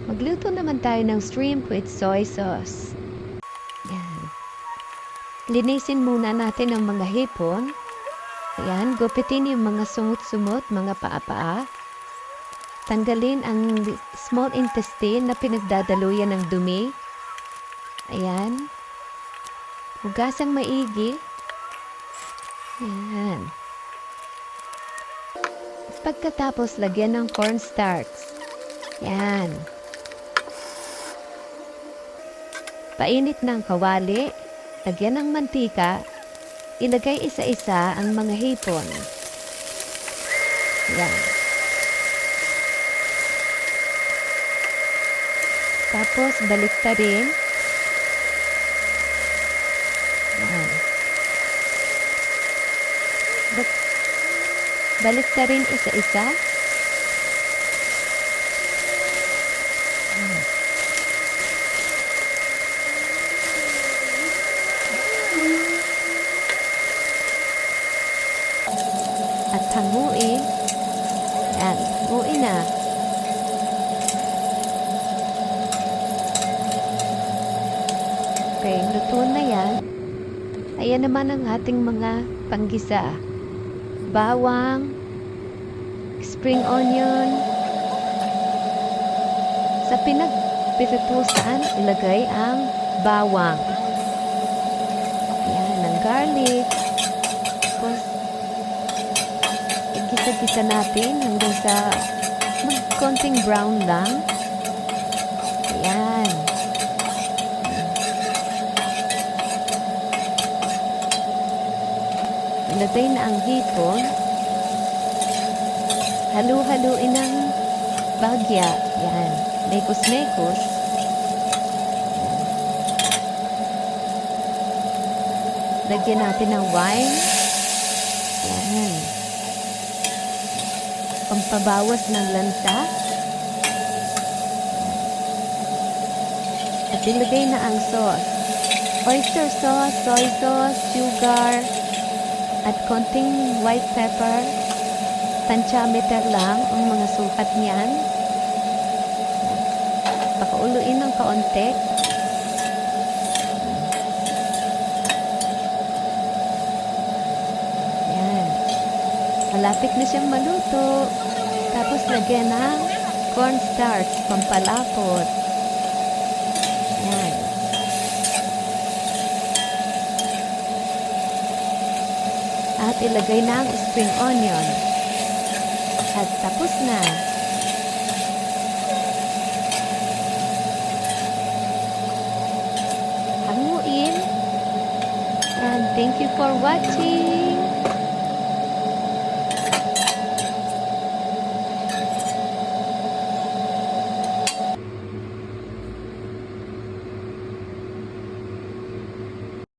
Magluto naman tayo ng shrimp with soy sauce. Yan. Linisin muna natin ang mga hipon. Ayan, gupitin yung mga sumut-sumut, mga paa-paa. Tanggalin ang small intestine na pinagdadaluyan ng dumi. Ayan. Hugasang maigi. Ayan. Pagkatapos, lagyan ng cornstarch. Ayan. Painit ng kawali. Lagyan ng mantika. Ilagay isa-isa ang mga hipon. Ayan. Tapos, baliktarin. Ayan. Baliktarin isa-isa. Ayan. At hanguin. Ayan, hanguin na. Okay, luto na yan. Ayan naman ang ating mga panggisa. Bawang, spring onion. Sa pinagpiritusan, ilagay ang bawang. Ayan, ang garlic. Tapos, igisa-gisa natin hanggang sa konting brown lang. Ayan. Ilagay na ang hipon. Halu-haluin ng bagya. Yan. Mekos-mekos. Lagyan natin ng wine. Yan. Pampabawas ng lansa. At ilagay na ang sauce. Oyster sauce, soy sauce, sugar, at konting white pepper. Tansya-meter lang ang mga sukat niyan. Pakauluin ng kaunti. Yan. Malapit na siyang maluto. Tapos lagyan ng cornstarch, pampalapot. Yan. At ilagay na ang spring onion. At tapos na. Hanguin. And thank you for watching.